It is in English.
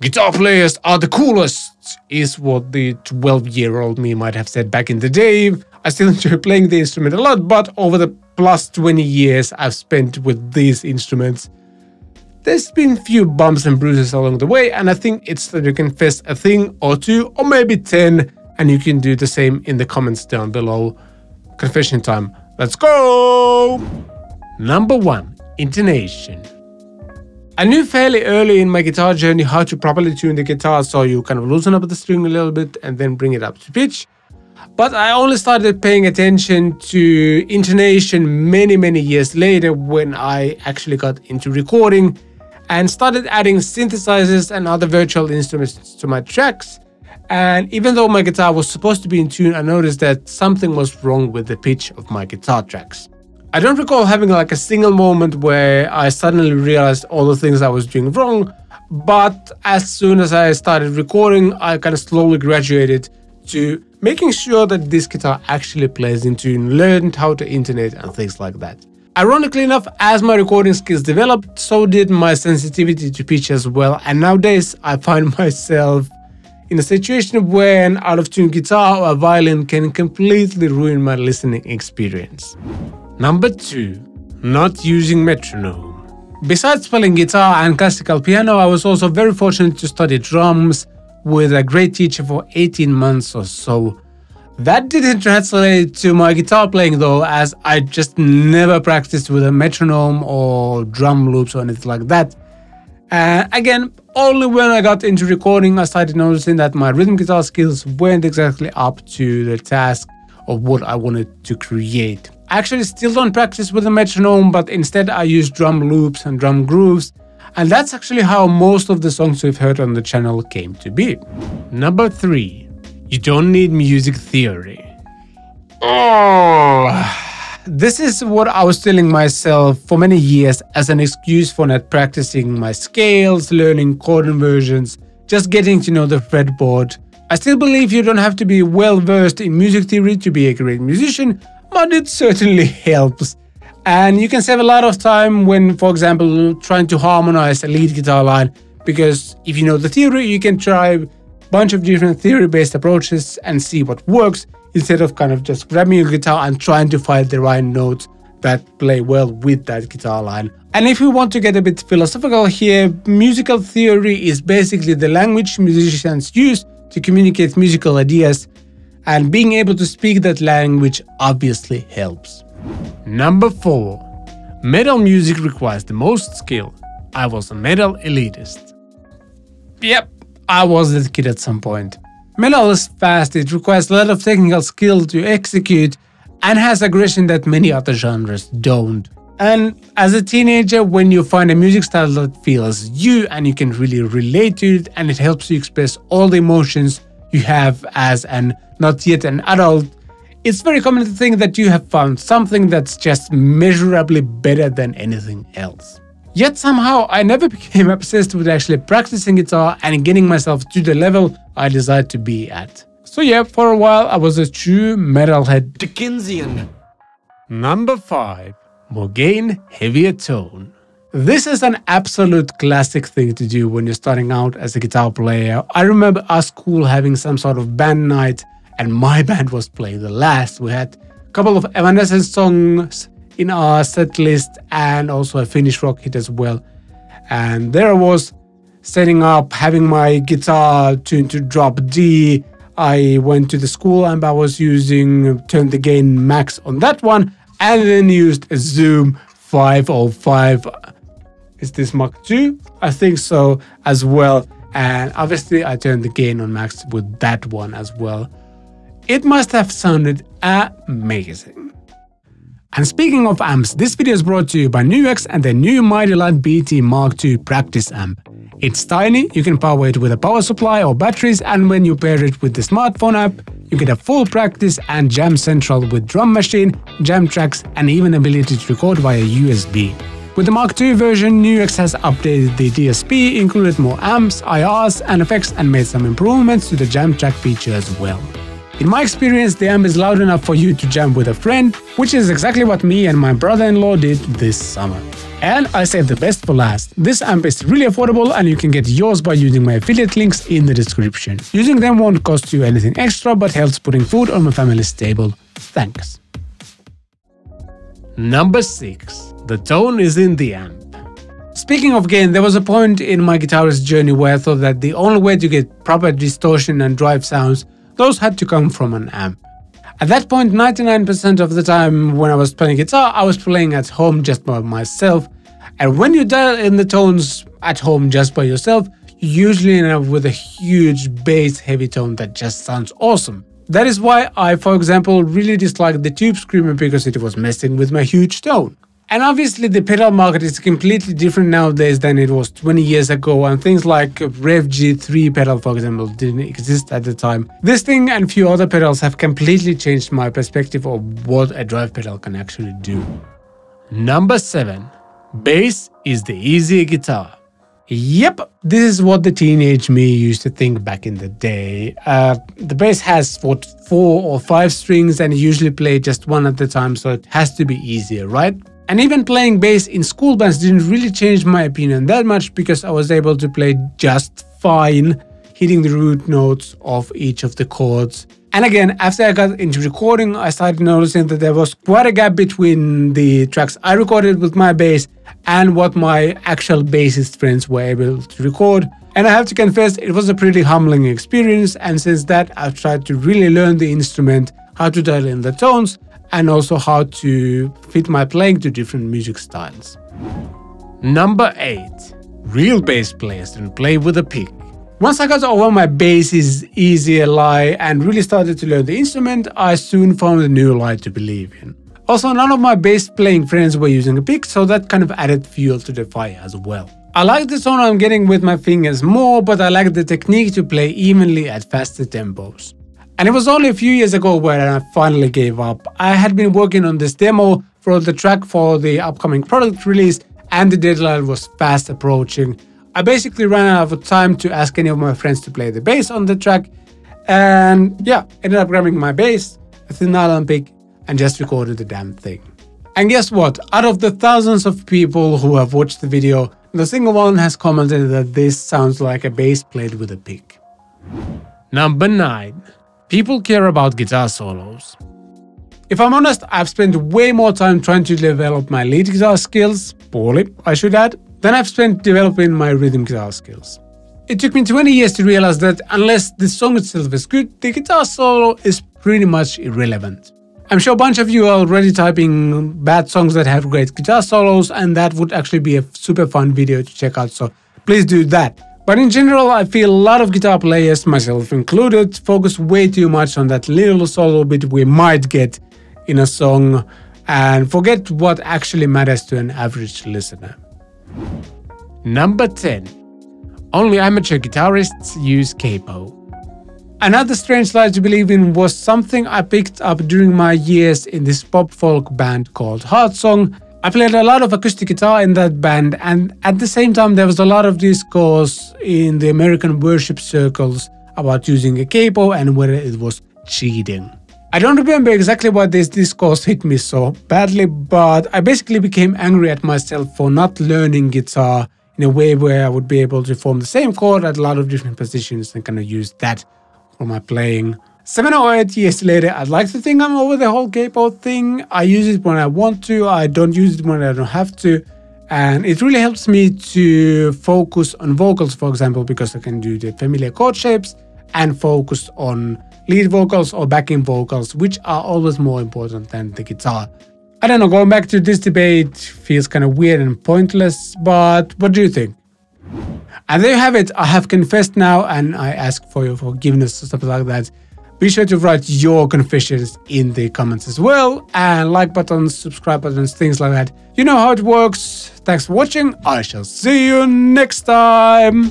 Guitar players are the coolest, is what the 12-year-old me might have said back in the day. I still enjoy playing the instrument a lot, but over the plus 20 years I've spent with these instruments, there's been a few bumps and bruises along the way, and I think it's that you can confess a thing or two, or maybe 10, and you can do the same in the comments down below. Confession time. Let's go! Number 1. Intonation. I knew fairly early in my guitar journey how to properly tune the guitar, so you kind of loosen up the string a little bit and then bring it up to pitch. But I only started paying attention to intonation many years later when I actually got into recording and started adding synthesizers and other virtual instruments to my tracks. And even though my guitar was supposed to be in tune, I noticed that something was wrong with the pitch of my guitar tracks. I don't recall having like a single moment where I suddenly realized all the things I was doing wrong, but as soon as I started recording, I kind of slowly graduated to making sure that this guitar actually plays in tune, learned how to intonate and things like that. Ironically enough, as my recording skills developed, so did my sensitivity to pitch as well, and nowadays I find myself in a situation where an out-of-tune guitar or a violin can completely ruin my listening experience. Number 2. Not using metronome. Besides playing guitar and classical piano, I was also very fortunate to study drums with a great teacher for 18 months or so. That didn't translate to my guitar playing though, as I just never practiced with a metronome or drum loops or anything like that. Again, only when I got into recording, I started noticing that my rhythm guitar skills weren't exactly up to the task of what I wanted to create. I actually still don't practice with a metronome, but instead I use drum loops and drum grooves, and that's actually how most of the songs we've heard on the channel came to be. Number 3. You don't need music theory. This is what I was telling myself for many years as an excuse for not practicing my scales, learning chord inversions, just getting to know the fretboard. I still believe you don't have to be well versed in music theory to be a great musician, but it certainly helps. And you can save a lot of time when, for example, trying to harmonize a lead guitar line, because if you know the theory, you can try a bunch of different theory-based approaches and see what works, instead of kind of just grabbing your guitar and trying to find the right notes that play well with that guitar line. And if we want to get a bit philosophical here, musical theory is basically the language musicians use to communicate musical ideas, and being able to speak that language obviously helps. Number 4. Metal music requires the most skill. I was a metal elitist. Yep, I was that kid at some point. Metal is fast, it requires a lot of technical skill to execute, and has aggression that many other genres don't. And as a teenager, when you find a music style that feels you and you can really relate to it, and it helps you express all the emotions you have as an not yet an adult, it's very common to think that you have found something that's just measurably better than anything else. Yet somehow I never became obsessed with actually practicing guitar and getting myself to the level I desired to be at. So yeah, for a while I was a true metalhead Dickensian. Number 5. More gain, heavier tone. This is an absolute classic thing to do when you're starting out as a guitar player. I remember our school having some sort of band night, and my band was playing the last. We had a couple of Evanescence songs in our set list and also a Finnish rock hit as well. And there I was setting up, having my guitar tuned to drop D. I went to the school amp I was using, turned the gain max on that one, and then used a Zoom 505. Is this Mark II? I think so as well. And obviously I turned the gain on max with that one as well. It must have sounded amazing. And speaking of amps, this video is brought to you by NUX and the new Mighty Lite BT Mark II practice amp. It's tiny, you can power it with a power supply or batteries, and when you pair it with the smartphone app, you get a full practice and jam central with drum machine, jam tracks, and even ability to record via USB. With the Mark II version, NUX has updated the DSP, included more amps, IRs, and effects, and made some improvements to the jam track feature as well. In my experience, the amp is loud enough for you to jam with a friend, which is exactly what me and my brother-in-law did this summer. And I saved the best for last. This amp is really affordable and you can get yours by using my affiliate links in the description. Using them won't cost you anything extra but helps putting food on my family's table. Thanks. Number 6. The tone is in the amp. Speaking of gain, there was a point in my guitarist journey where I thought that the only way to get proper distortion and drive sounds, those had to come from an amp. At that point, 99% of the time when I was playing guitar, I was playing at home just by myself. And when you dial in the tones at home just by yourself, you usually end up with a huge bass heavy tone that just sounds awesome. That is why I, for example, really disliked the Tube Screamer because it was messing with my huge tone. And obviously the pedal market is completely different nowadays than it was 20 years ago, and things like Rev G3 pedal, for example, didn't exist at the time. This thing and few other pedals have completely changed my perspective of what a drive pedal can actually do. Number 7. Bass is the easier guitar. Yep, this is what the teenage me used to think back in the day. The bass has 4 or 5 strings and you usually play just one at a time, so it has to be easier, right? And even playing bass in school bands didn't really change my opinion that much because I was able to play just fine, hitting the root notes of each of the chords. And again, after I got into recording, I started noticing that there was quite a gap between the tracks I recorded with my bass and what my actual bassist friends were able to record. And I have to confess, it was a pretty humbling experience, and since that I've tried to really learn the instrument, how to dial in the tones, and also how to fit my playing to different music styles. Number 8. Real bass players don't play with a pick. Once I got over my bass is easier lie and really started to learn the instrument, I soon found a new Lite to believe in. Also, none of my bass playing friends were using a pick, so that kind of added fuel to the fire as well. I like the tone I'm getting with my fingers more, but I like the technique to play evenly at faster tempos. And it was only a few years ago when I finally gave up. I had been working on this demo for the track for the upcoming product release, and the deadline was fast approaching. I basically ran out of time to ask any of my friends to play the bass on the track, and yeah, ended up grabbing my bass, a thin nylon pick, and just recorded the damn thing. And guess what? Out of the thousands of people who have watched the video, not a single one has commented that this sounds like a bass played with a pick. Number 9. People care about guitar solos. If I'm honest, I've spent way more time trying to develop my lead guitar skills, poorly I should add, than I've spent developing my rhythm guitar skills. It took me 20 years to realize that unless the song itself is good, the guitar solo is pretty much irrelevant. I'm sure a bunch of you are already typing bad songs that have great guitar solos, and that would actually be a super fun video to check out, so please do that. But in general, I feel a lot of guitar players, myself included, focus way too much on that little solo bit we might get in a song and forget what actually matters to an average listener. Number 10. Only amateur guitarists use Capo. Another strange lie to believe in was something I picked up during my years in this pop-folk band called Heartsong. I played a lot of acoustic guitar in that band, and at the same time there was a lot of discourse in the American worship circles about using a capo and whether it was cheating. I don't remember exactly why this discourse hit me so badly, but I basically became angry at myself for not learning guitar in a way where I would be able to form the same chord at a lot of different positions and kind of use that for my playing. 7 or 8 years later, I'd like to think I'm over the whole capo thing. I use it when I want to, I don't use it when I don't have to, and it really helps me to focus on vocals, for example, because I can do the familiar chord shapes and focus on lead vocals or backing vocals, which are always more important than the guitar. I don't know, going back to this debate feels kind of weird and pointless, but what do you think? And there you have it. I have confessed now, and I ask for your forgiveness or something like that. Be sure to write your confessions in the comments as well, and like buttons, subscribe buttons, things like that. You know how it works. Thanks for watching. I shall see you next time.